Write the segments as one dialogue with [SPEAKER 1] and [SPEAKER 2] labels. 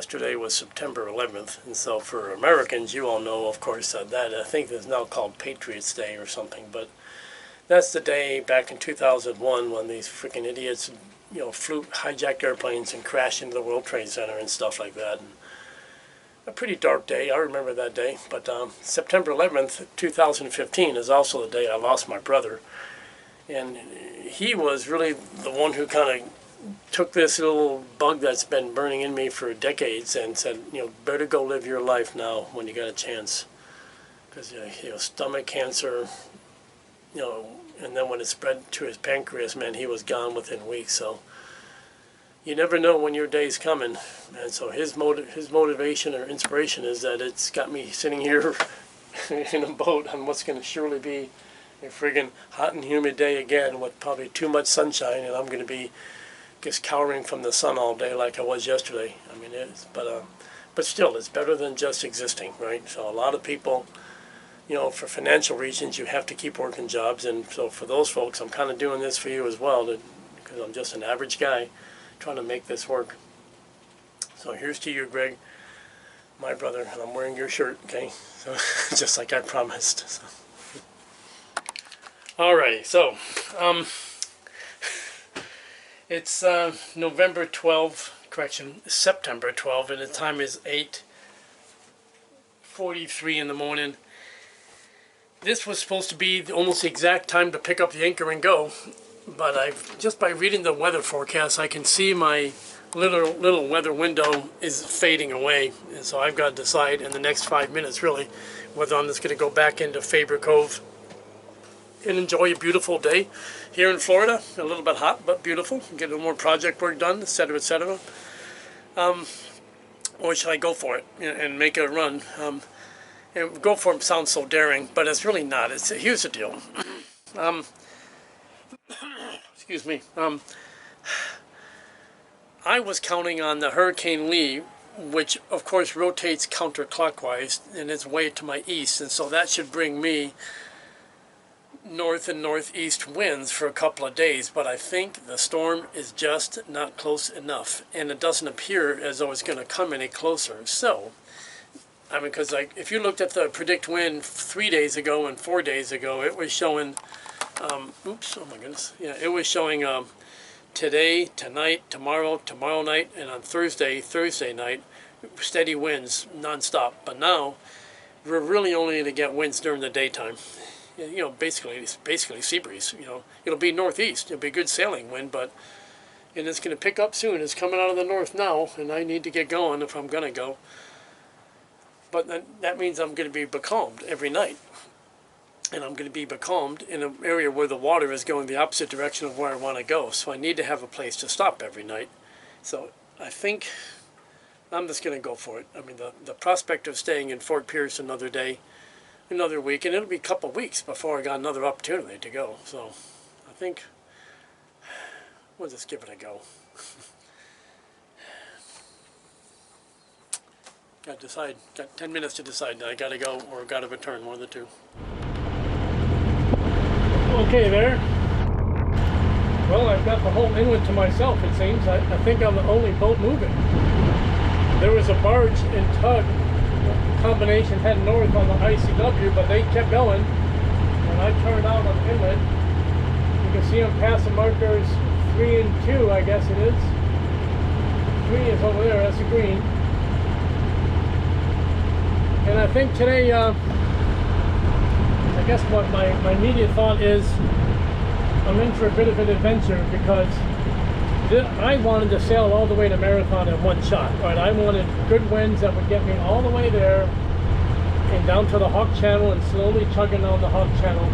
[SPEAKER 1] yesterday was September 11th, and so for Americans, you all know, of course, that I think is now called Patriots Day or something, but that's the day back in 2001 when these freaking idiots, you know, hijacked airplanes and crashed into the World Trade Center and stuff like that. And a pretty dark day, I remember that day, but September 11th, 2015 is also the day I lost my brother, and he was really the one who kind of took this little bug that's been burning in me for decades and said, you know, better go live your life now when you got a chance. Because, you know, stomach cancer, you know, and then when it spread to his pancreas, man, he was gone within weeks. So you never know when your day's coming. And so his motivation or inspiration is that it's got me sitting here in a boat on what's going to surely be a friggin' hot and humid day again with probably too much sunshine, and I'm going to be just cowering from the sun all day like I was yesterday. I mean, but still, it's better than just existing, right? So a lot of people, you know, for financial reasons, you have to keep working jobs, and so for those folks, I'm kind of doing this for you as well, because I'm just an average guy trying to make this work. So here's to you, Greg, my brother, and I'm wearing your shirt, okay? So just like I promised. So. Alrighty, so it's September 12, and the time is 8:43 in the morning. This was supposed to be almost the exact time to pick up the anchor and go, but just by reading the weather forecast, I can see my little weather window is fading away, and so I've got to decide in the next 5 minutes, really, whether I'm just going to go back into Faber Cove and enjoy a beautiful day here in Florida. A little bit hot, but beautiful. Get a little more project work done, etc., etc. Or should I go for it and make a run? And go for it sounds so daring, but it's really not. Here's the deal. Excuse me. I was counting on the Hurricane Lee, which of course rotates counterclockwise in its way to my east, and so that should bring me north and northeast winds for a couple of days, but I think the storm is just not close enough, and it doesn't appear as though it's going to come any closer. So, I mean, because like if you looked at the predict wind 3 days ago and 4 days ago, it was showing, oops, oh my goodness, yeah, it was showing today, tonight, tomorrow night, and on Thursday night, steady winds nonstop. But now we're really only going to get winds during the daytime. You know, basically sea breeze. You know, it'll be northeast. It'll be a good sailing wind, and it's going to pick up soon. It's coming out of the north now, and I need to get going if I'm going to go. But that means I'm going to be becalmed every night, and I'm going to be becalmed in an area where the water is going the opposite direction of where I want to go. So I need to have a place to stop every night. So I think I'm just going to go for it. I mean, the prospect of staying in Fort Pierce another day, another week, and it'll be a couple of weeks before I got another opportunity to go. So I think we'll just give it a go. Got to decide. Got 10 minutes to decide. I got to go or got to return, one of the two. Okay, there. Well, I've got the whole inlet to myself, it seems. I think I'm the only boat moving. There was a barge and tug combination heading north on the ICW, but they kept going. When I turned out on the inlet, you can see them passing markers 3 and 2, I guess it is. 3 is over there, that's the green. And I think today, I guess what my immediate thought is, I'm in for a bit of an adventure, because I wanted to sail all the way to Marathon in one shot. Right? I wanted good winds that would get me all the way there and down to the Hawk Channel and slowly chugging down the Hawk Channel.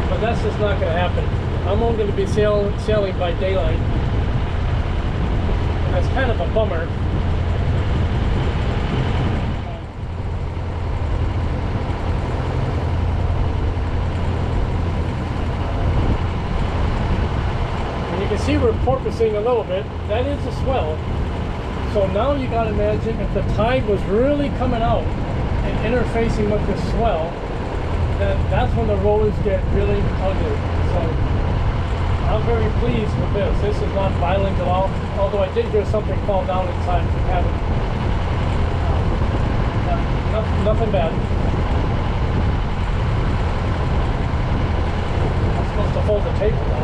[SPEAKER 1] But that's just not going to happen. I'm only going to be sailing by daylight. And that's kind of a bummer. You can see we're porpoising a little bit. That is a swell. So now you got to imagine if the tide was really coming out and interfacing with the swell, then that's when the rollers get really ugly. So I'm very pleased with this. This is not violent at all, although I did hear something fall down inside the cabin. Nothing bad. I'm supposed to hold the tape down.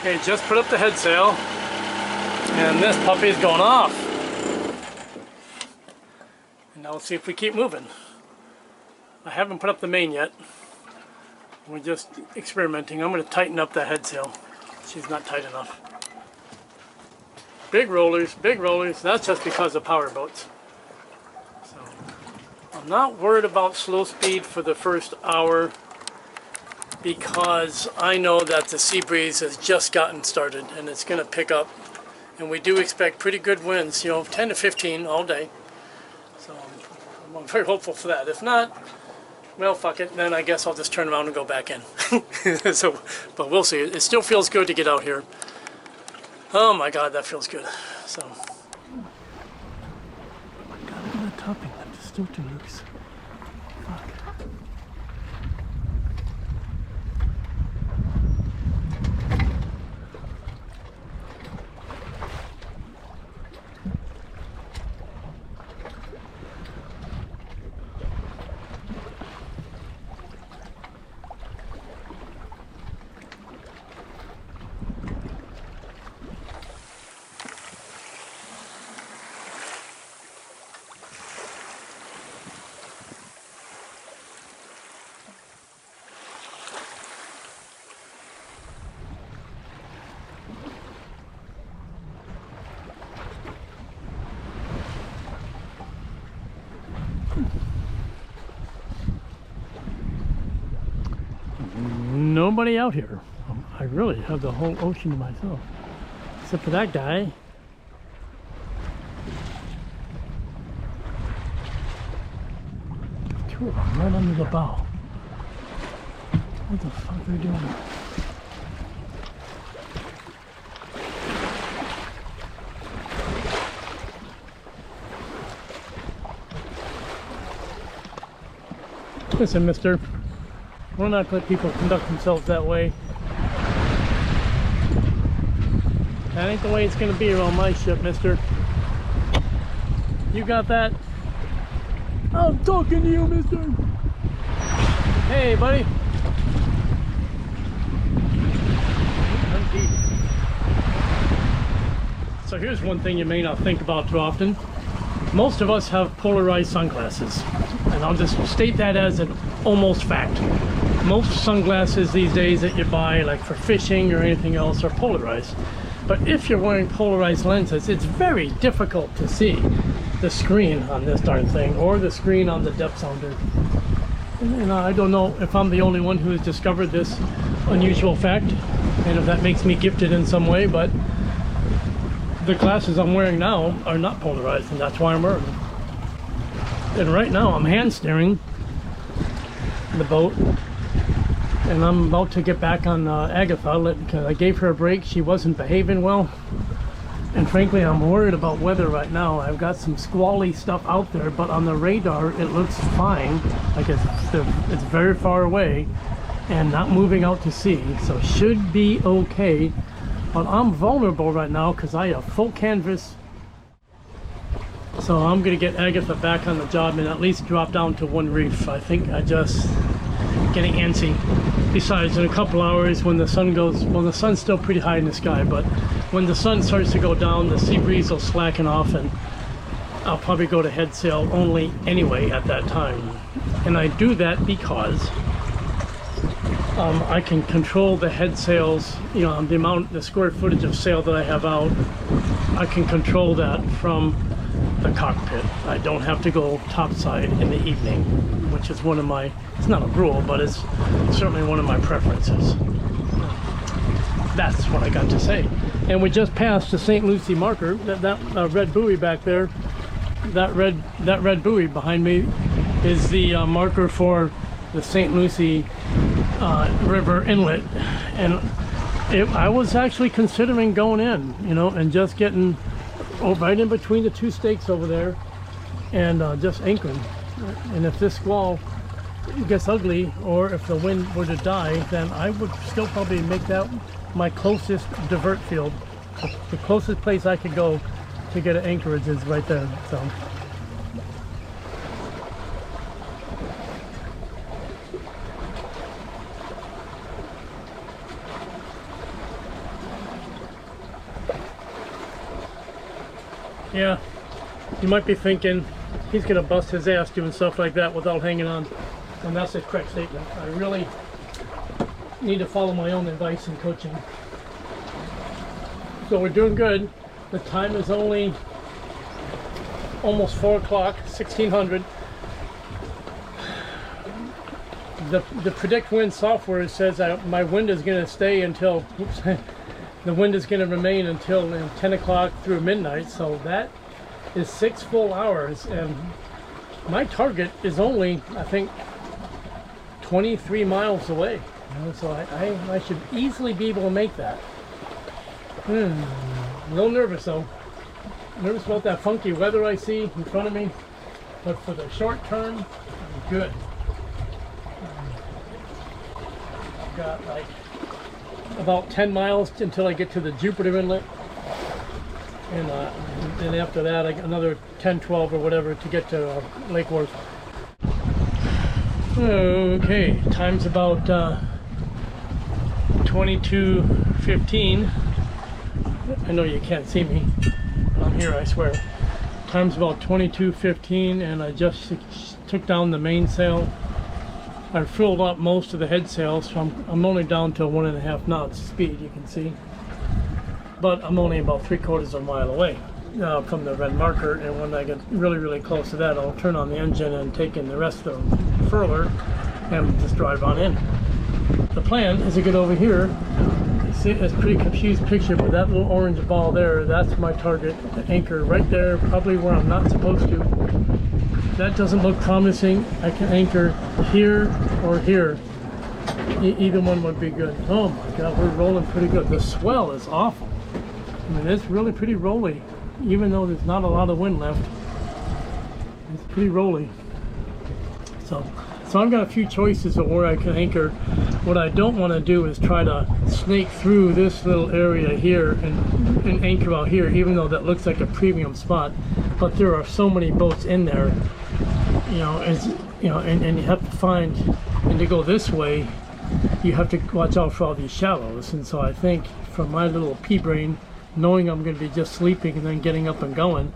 [SPEAKER 1] Okay, just put up the head sail, and this puppy is going off. And now let's see if we keep moving. I haven't put up the main yet. We're just experimenting. I'm going to tighten up that head sail. She's not tight enough. Big rollers, big rollers. That's just because of power boats. So I'm not worried about slow speed for the first hour because I know that the sea breeze has just gotten started and it's going to pick up. And we do expect pretty good winds, you know, 10 to 15 all day. So I'm very hopeful for that. If not, well, fuck it. Then I guess I'll just turn around and go back in. So, but we'll see. It still feels good to get out here. Oh my God, that feels good. So. Oh my God, look at that topping. I'm just still too loose. Fuck. Nobody out here. I really have the whole ocean to myself, except for that guy. Two of them right under the bow. What the fuck are they doing? Listen, mister. We'll not let people conduct themselves that way. That ain't the way it's gonna be around my ship, mister. You got that? I'm talking to you, mister. Hey, buddy. So here's one thing you may not think about too often. Most of us have polarized sunglasses. And I'll just state that as an almost fact. Most sunglasses these days that you buy, like for fishing or anything else, are polarized. But if you're wearing polarized lenses, it's very difficult to see the screen on this darn thing or the screen on the depth sounder. And I don't know if I'm the only one who has discovered this unusual fact and if that makes me gifted in some way, but the glasses I'm wearing now are not polarized, and that's why I'm wearing them. And right now I'm hand steering the boat, and I'm about to get back on Agatha because I gave her a break. She wasn't behaving well, and frankly I'm worried about weather right now. I've got some squally stuff out there, but on the radar it looks fine, like it's very far away and not moving out to sea, so should be okay. But I'm vulnerable right now because I have full canvas. So I'm going to get Agatha back on the job and at least drop down to one reef. I think I just getting antsy. Besides, in a couple hours when the sun goes, well, the sun's still pretty high in the sky, but when the sun starts to go down, the sea breeze will slacken off and I'll probably go to head sail only anyway at that time. And I do that because I can control the head sails, you know, the square footage of sail that I have out. I can control that from the cockpit. I don't have to go topside in the evening, which is one of my, it's not a rule, but it's certainly one of my preferences. That's what I got to say. And we just passed the St. Lucie marker. That red buoy back there, that red buoy behind me is the marker for the St. Lucie River inlet. And I was actually considering going in, you know, and just getting right in between the two stakes over there and just anchoring. And if this squall gets ugly, or if the wind were to die, then I would still probably make that my closest divert field, the closest place I could go to get an anchorage is right there. So. Yeah, you might be thinking he's gonna bust his ass doing stuff like that without hanging on, and that's a correct statement. I really need to follow my own advice in coaching. So we're doing good. The time is only almost 4 o'clock, 1600. The predict wind software says my wind is going to stay until, oops, the wind is going to remain until 10 o'clock through midnight. So that is 6 full hours, and my target is only, I think, 23 miles away. You know, so I should easily be able to make that. A little nervous though. Nervous about that funky weather I see in front of me, but for the short term, I'm good. I've got like about 10 miles until I get to the Jupiter Inlet, and then after that I got another 10, 12 or whatever to get to Lake Worth. Okay, time's about 22:15. I know you can't see me, but I'm here, I swear. Time's about 22:15, and I just took down the mainsail. I filled up most of the head sail, so I'm only down to 1.5 knots speed, you can see. But I'm only about 3/4 of a mile away from the red marker, and when I get really, really close to that, I'll turn on the engine and take in the rest of the furler and just drive on in. The plan is to get over here. See, it's a pretty confused picture, but that little orange ball there, that's my target to anchor right there, probably where I'm not supposed to. That doesn't look promising. I can anchor here or here. Either one would be good. Oh my God, we're rolling pretty good. The swell is awful. I mean, it's really pretty rolly, even though there's not a lot of wind left. It's pretty rolly. So I've got a few choices of where I can anchor. What I don't want to do is try to snake through this little area here and anchor out here, even though that looks like a premium spot. But there are so many boats in there, you know, and you have to find, and to go this way, you have to watch out for all these shallows. And so I think for my little pea brain, knowing I'm going to be just sleeping and then getting up and going,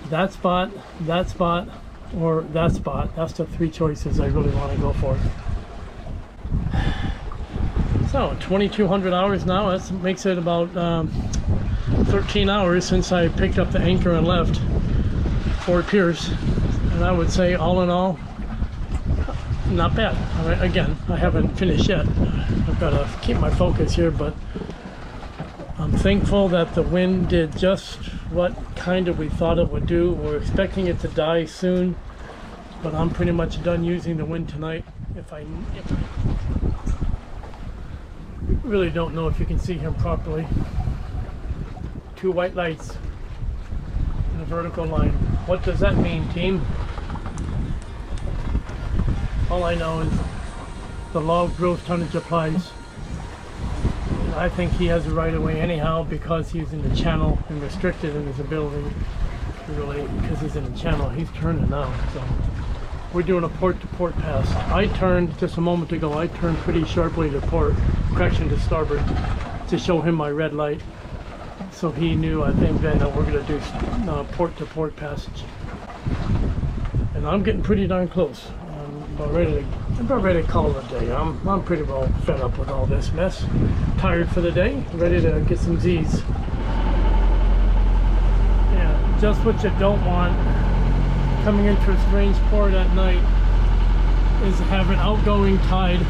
[SPEAKER 1] that spot, or that spot, that's the 3 choices I really want to go for. So 2,200 hours now, that makes it about 13 hours since I picked up the anchor and left Fort Pierce, and I would say all in all, not bad. I mean, again, I haven't finished yet. I've got to keep my focus here, but I'm thankful that the wind did just what kind of we thought it would do. We're expecting it to die soon, but I'm pretty much done using the wind tonight. If I really don't know if you can see him properly. 2 white lights in a vertical line. What does that mean, team? All I know is the law of gross tonnage applies. I think he has a right of way anyhow because he's in the channel and restricted in his ability, really, because he's in the channel. He's turning now, so we're doing a port to port pass. I turned just a moment ago. I turned pretty sharply to port, correction to starboard, to show him my red light, so he knew, I think, then that we're going to do port to port passage. And I'm getting pretty darn close. I'm about ready to call it a day. I'm pretty well fed up with all this mess. Tired for the day, ready to get some Z's. Yeah, just what you don't want coming into a strange port at night is have an outgoing tide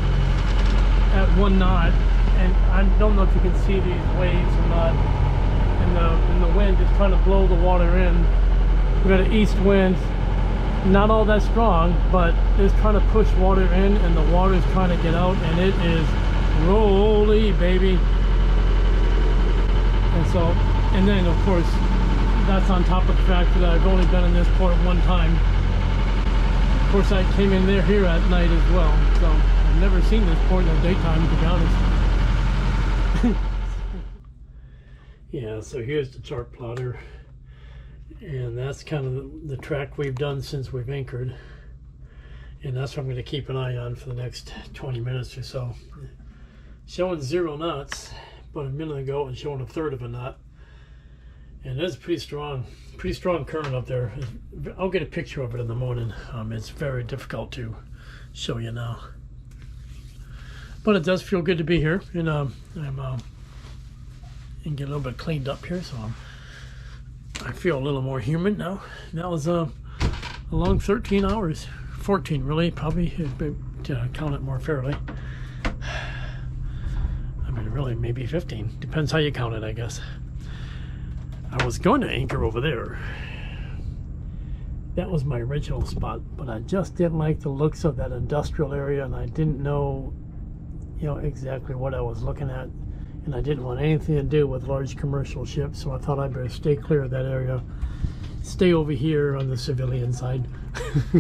[SPEAKER 1] at 1 knot, and I don't know if you can see these waves or not, and the wind is trying to blow the water in. We've got an east wind, not all that strong, but it's trying to push water in, and the water is trying to get out, and it is rolly, baby. And so, and then of course, that's on top of the fact that I've only been in this port 1 time. Of course, I came in here at night as well, so I've never seen this port in the daytime, to be honest. Yeah, so here's the chart plotter. And that's kind of the track we've done since we've anchored. And that's what I'm going to keep an eye on for the next 20 minutes or so. Showing 0 knots, but a minute ago it was showing 1/3 of a knot. And that's pretty strong current up there. I'll get a picture of it in the morning. It's very difficult to show you now. But it does feel good to be here. And and get a little bit cleaned up here, so I feel a little more human now. That was a long 13 hours. 14 really, probably, to count it more fairly. I mean, really, maybe 15. Depends how you count it, I guess. I was going to anchor over there. That was my original spot, but I just didn't like the looks of that industrial area, and I didn't know, exactly what I was looking at, and I didn't want anything to do with large commercial ships, so I thought I'd better stay clear of that area. Stay over here on the civilian side.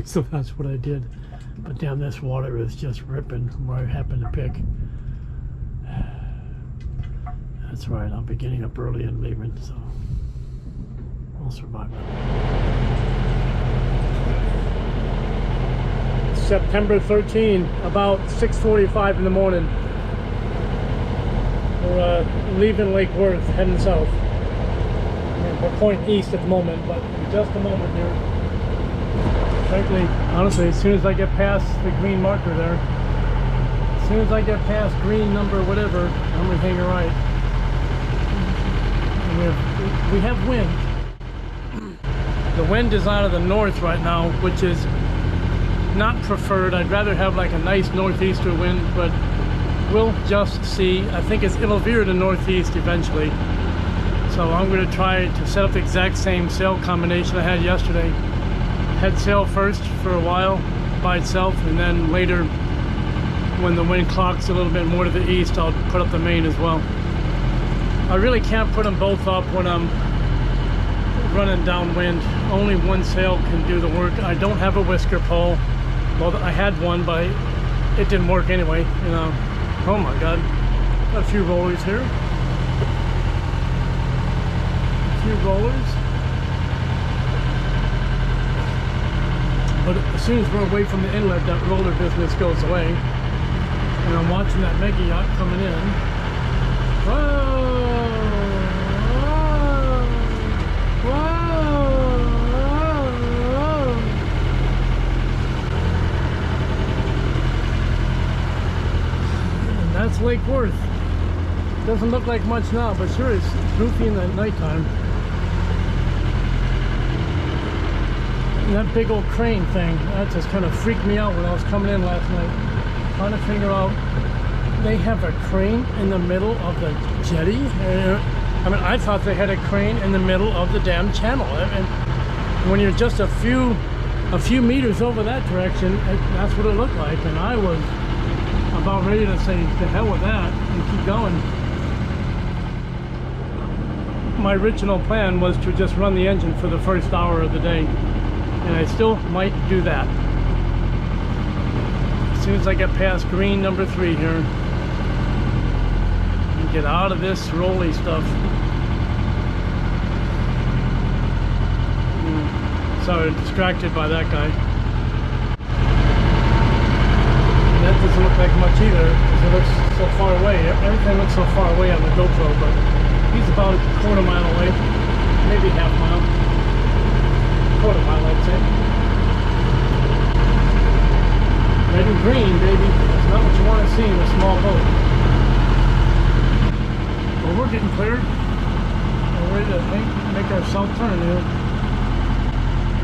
[SPEAKER 1] So that's what I did. But damn, this water is just ripping where I happen to pick. That's right, I'll be getting up early and leaving, so I'll survive that. September 13, about 6:45 in the morning. We're leaving Lake Worth, heading south. We're pointing east at the moment, but in just a moment here. Frankly, honestly, as soon as I get past the green marker there, as soon as I get past green number whatever, I'm gonna hang a right. And we have wind. The wind is out of the north right now, which is not preferred. I'd rather have like a nice northeaster wind, but we'll just see. I think it'll veer to northeast eventually. So I'm going to try to set up the exact same sail combination I had yesterday. Head sail first for a while by itself, and then later when the wind clocks a little bit more to the east, I'll put up the main as well. I really can't put them both up when I'm running downwind. Only one sail can do the work. I don't have a whisker pole. Well, I had one, but it didn't work anyway. Oh my God, got a few rollers here. Few rollers, but as soon as we're away from the inlet, that roller business goes away. And I'm watching that mega yacht coming in. Whoa! Whoa! Whoa! And that's Lake Worth. Doesn't look like much now, but sure it's goofy in the nighttime. And that big old crane thing, that just kind of freaked me out when I was coming in last night. Trying to figure out, they have a crane in the middle of the jetty? I mean, I thought they had a crane in the middle of the damn channel. And when you're just a few meters over that direction, that's what it looked like. And I was about ready to say, the hell with that, and keep going. My original plan was to just run the engine for the first hour of the day. And I still might do that. As soon as I get past green number 3 here and get out of this rolly stuff. Sorry, distracted by that guy. And that doesn't look like much either, because it looks so far away. Everything looks so far away on the GoPro, but he's about a quarter mile away, maybe half mile. Quarter mile, I'd say. Red and green, baby. That's not what you want to see in a small boat. Well, we're getting cleared. We're ready to make our south turn here.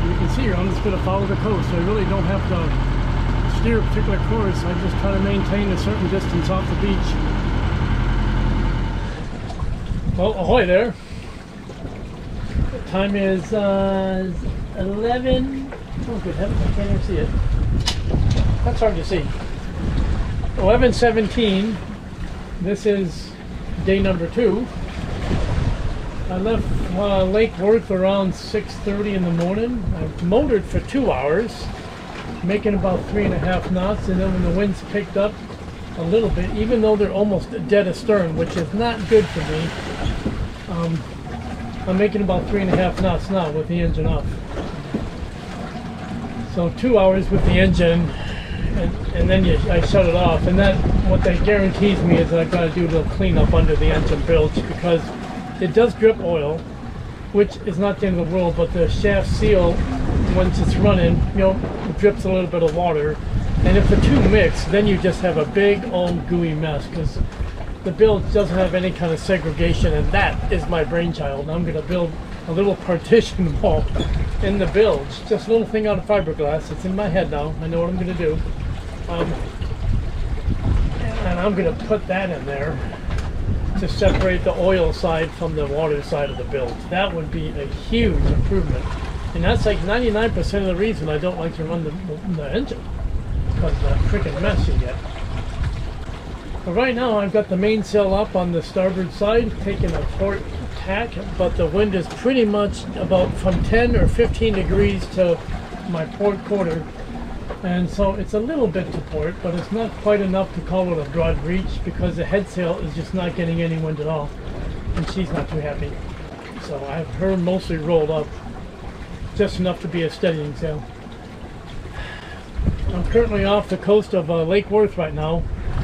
[SPEAKER 1] You can see here, I'm just going to follow the coast. I really don't have to steer a particular course. I just try to maintain a certain distance off the beach. Well, ahoy there. The time is 11. Oh, good heavens, I can't even see it. That's hard to see. 11:17. This is day number 2. I left Lake Worth around 6:30 in the morning. I've motored for 2 hours, making about 3.5 knots, and then when the winds picked up a little bit, even though they're almost dead astern, which is not good for me. I'm making about 3.5 knots now with the engine off. So 2 hours with the engine, and then I shut it off. And that, what that guarantees me is that I've got to do a little cleanup under the engine bilge, because it does drip oil, which is not the end of the world, but the shaft seal, once it's running, it drips a little bit of water. And if the two mix, then you just have a big old gooey mess, because the bilge doesn't have any kind of segregation, and that is my brainchild. I'm going to build a little partition wall in the bilge, just a little thing out of fiberglass. It's in my head now. I know what I'm going to do. And I'm going to put that in there to separate the oil side from the water side of the bilge. That would be a huge improvement. And that's like 99% of the reason I don't like to run the engine, because of that freaking mess you get. But right now I've got the mainsail up on the starboard side, taking a port tack, but the wind is pretty much about from 10 or 15 degrees to my port quarter. And so it's a little bit to port, but it's not quite enough to call it a broad reach, because the head sail is just not getting any wind at all. And she's not too happy. So I have her mostly rolled up, just enough to be a steadying sail. I'm currently off the coast of Lake Worth right now.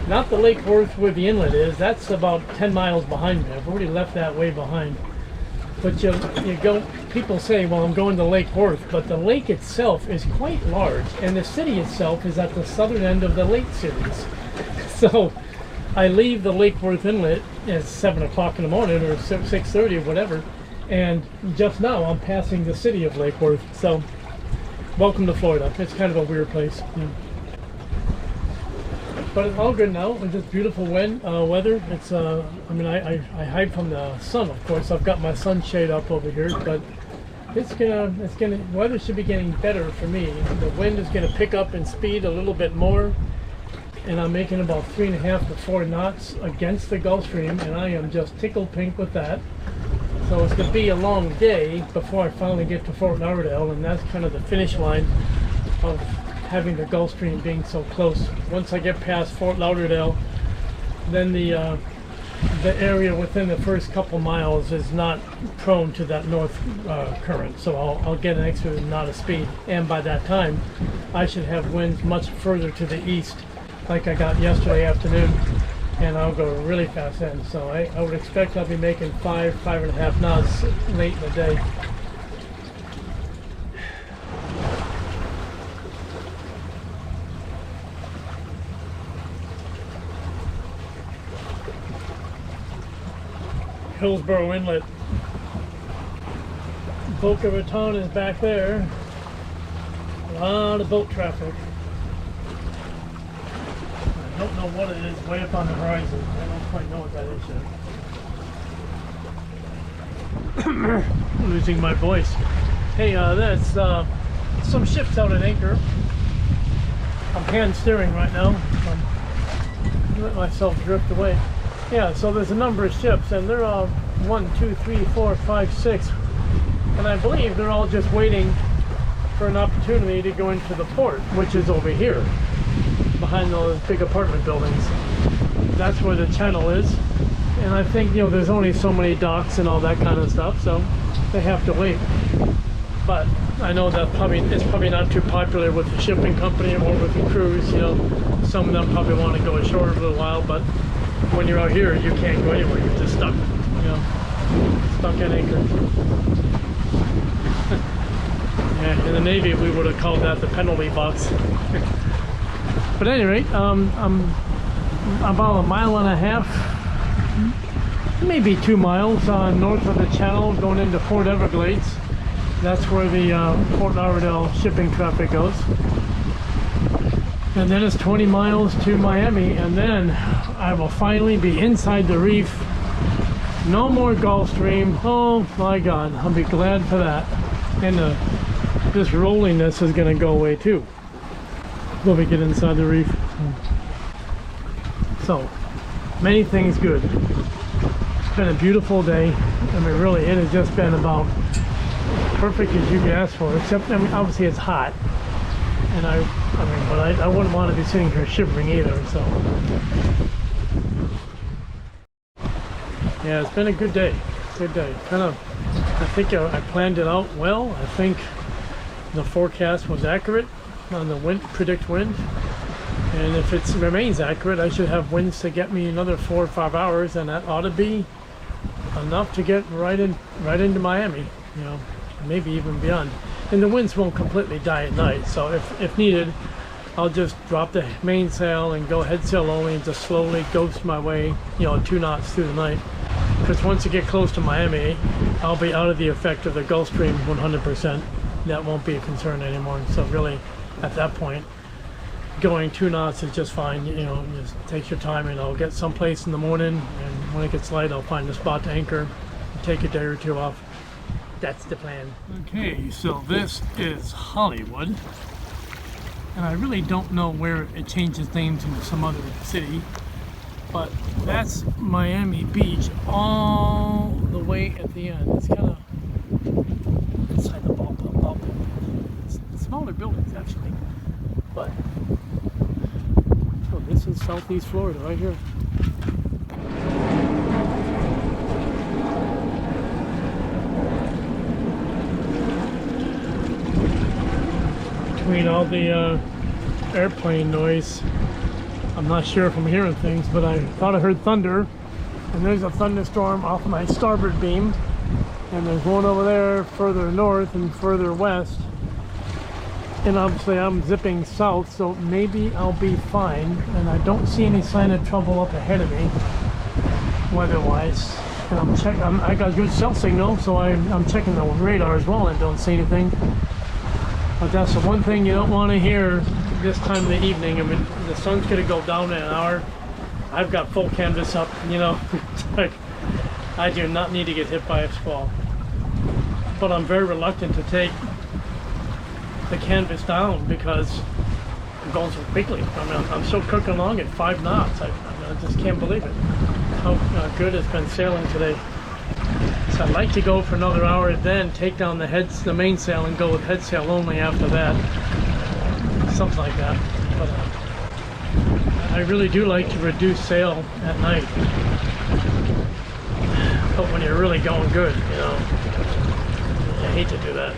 [SPEAKER 1] Not the Lake Worth where the inlet is. That's about 10 miles behind me. I've already left that way behind. But you go. People say, well, I'm going to Lake Worth, but the lake itself is quite large, and the city itself is at the southern end of the lake series. So I leave the Lake Worth inlet at 7 o'clock in the morning, or 6:30 or whatever, and just now I'm passing the city of Lake Worth. So welcome to Florida. It's kind of a weird place. Yeah. But it's all good now. It's just beautiful weather. It's I mean, I hide from the sun, of course. I've got my sunshade up over here, but weather should be getting better for me. The wind is gonna pick up in speed a little bit more, and I'm making about 3.5 to 4 knots against the Gulf Stream, and I am just tickled pink with that. So it's gonna be a long day before I finally get to Fort Lauderdale, and that's kind of the finish line of having the Gulf Stream being so close. Once I get past Fort Lauderdale, then the area within the first couple miles is not prone to that north current, so I'll get an extra knot of speed, and by that time I should have winds much further to the east, like I got yesterday afternoon, and I'll go really fast then. So I would expect I'll be making 5.5 knots late in the day. Hillsborough Inlet. Boca Raton is back there. A lot of boat traffic. I don't know what it is way up on the horizon. I don't quite know what that is yet. I'm losing my voice. Hey, that's some ships out at anchor. I'm hand steering right now. Let myself drift away. Yeah, so there's a number of ships, and they're all 1, 2, 3, 4, 5, 6, and I believe they're all just waiting for an opportunity to go into the port, which is over here, behind those big apartment buildings. That's where the channel is, and I think, there's only so many docks and all that kind of stuff, so they have to wait. But I know that it's probably not too popular with the shipping company or with the crews. Some of them probably want to go ashore for a little while, but when you're out here, you can't go anywhere. You're just stuck, stuck at anchor. Yeah, in the Navy, we would have called that the penalty box. But at any rate, I'm about 1.5 miles, maybe 2 miles north of the channel, going into Fort Everglades. That's where the Fort Lauderdale shipping traffic goes. And then it's 20 miles to Miami, and then I will finally be inside the reef. No more Gulf Stream. Oh my God, I'll be glad for that. And this rolliness is going to go away too when we get inside the reef. So, many things good. It's been a beautiful day. I mean, really, it has just been about perfect as you could ask for, except, obviously it's hot. And but I wouldn't want to be sitting here shivering either, so. Yeah, it's been a good day. Good day. Kind of I think I planned it out well. I think the forecast was accurate on the wind, predict wind. And if it remains accurate, I should have winds to get me another 4 or 5 hours, and that ought to be enough to get right into Miami, you know, maybe even beyond. And the winds won't completely die at night, so if needed, I'll just drop the mainsail and go head sail only and just slowly ghost my way, you know, 2 knots through the night. Because once you get close to Miami, I'll be out of the effect of the Gulf Stream 100%. That won't be a concern anymore. So really, at that point, going 2 knots is just fine. You know, just take your time, and I'll get someplace in the morning, and when it gets light, I'll find a spot to anchor and take a day or 2 off. That's the plan. Okay, so this is Hollywood. And I really don't know where it changes names into some other city, but that's Miami Beach all the way at the end. It's kind of inside the ball pump. It's smaller buildings actually, but oh, this is Southeast Florida right here. Between all the airplane noise, I'm not sure if I'm hearing things, but I thought I heard thunder, and there's a thunderstorm off my starboard beam, and there's one over there further north and further west, and obviously I'm zipping south, so maybe I'll be fine, and I don't see any sign of trouble up ahead of me weather-wise. And I got good cell signal, so I'm checking the radar as well and don't see anything. But that's the one thing you don't want to hear this time of the evening. I mean, the sun's going to go down in an hour. I've got full canvas up, you know. Like, I do not need to get hit by a squall. But I'm very reluctant to take the canvas down because I'm going so quickly. I mean, I'm still cooking along at 5 knots. I just can't believe it. How good it's been sailing today. So I'd like to go for another hour, then take down the mainsail and go with head sail only after that. Something like that. But I really do like to reduce sail at night. But when you're really going good, you know, I hate to do that.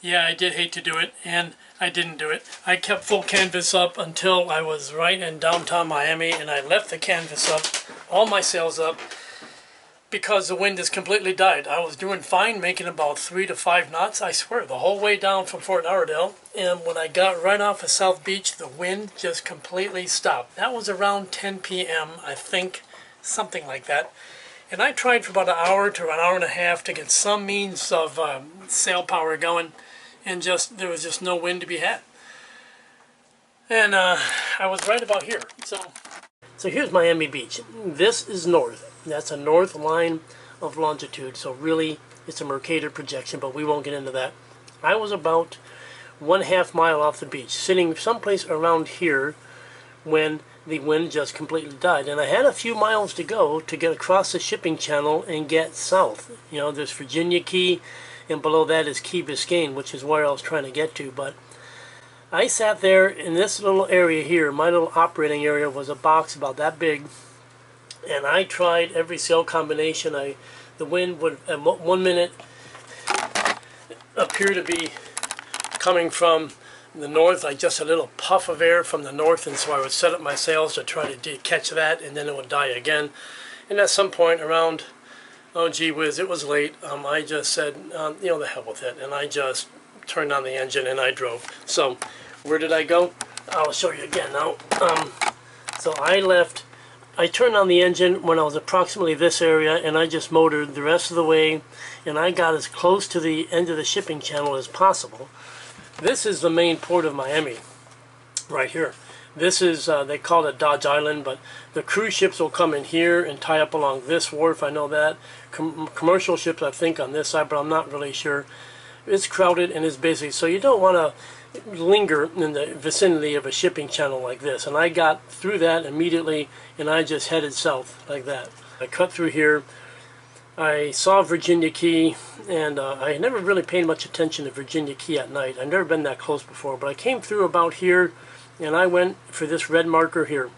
[SPEAKER 1] Yeah, I did hate to do it, and I didn't do it. I kept full canvas up until I was right in downtown Miami, and I left the canvas up, all my sails up, because the wind has completely died. I was doing fine, making about 3 to 5 knots, I swear, the whole way down from Fort Lauderdale. And when I got right off of South Beach, the wind just completely stopped. That was around 10 p.m., I think, something like that. And I tried for about an hour to an hour and a half to get some means of sail power going, and there was just no wind to be had. And I was right about here. So here's Miami Beach. This is north. That's a north line of longitude, so really it's a Mercator projection, but we won't get into that. I was about 1/2 mile off the beach, sitting someplace around here when the wind just completely died. And I had a few miles to go to get across the shipping channel and get south. You know, there's Virginia Key, and below that is Key Biscayne, which is where I was trying to get to. But I sat there in this little area here. My little operating area was a box about that big, and I tried every sail combination. The wind would at 1 minute appear to be coming from the north, like just a little puff of air from the north, and so I would set up my sails to try to catch that, and then it would die again. And at some point around, oh gee whiz, it was late, I just said, you know, the hell with it, and I just turned on the engine and I drove. So where did I go? I'll show you again now. So I turned on the engine when I was approximately this area, and I just motored the rest of the way, and I got as close to the end of the shipping channel as possible. This is the main port of Miami, right here. This is, they call it Dodge Island, but the cruise ships will come in here and tie up along this wharf, I know that. Commercial ships, I think, on this side, but I'm not really sure. It's crowded and it's busy, so you don't want to linger in the vicinity of a shipping channel like this. And I got through that immediately, and I just headed south like that. I cut through here. I saw Virginia Key, and I never really paid much attention to Virginia Key at night. I've never been that close before, but I came through about here, and I went for this red marker here.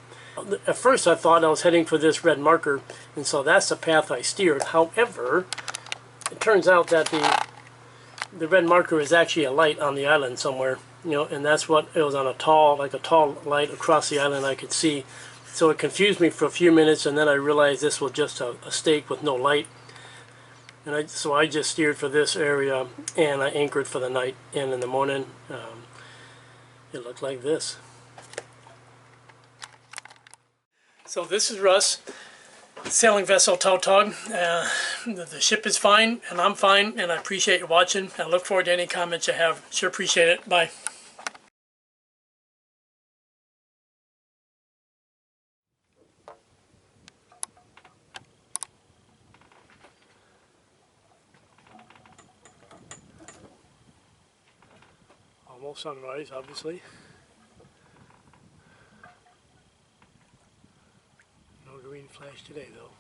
[SPEAKER 1] At first I thought I was heading for this red marker, and so that's the path I steered. However, it turns out that the red marker is actually a light on the island somewhere, you know, and that's what it was on a tall, like a tall light across the island I could see. So it confused me for a few minutes, and then I realized this was just a stake with no light. And so I just steered for this area, and I anchored for the night. And in the morning, it looked like this. So this is Russ, sailing vessel Tautog. The ship is fine, and I'm fine, and I appreciate you watching. I look forward to any comments you have. Sure appreciate it. Bye. Almost sunrise, obviously. No green flash today, though.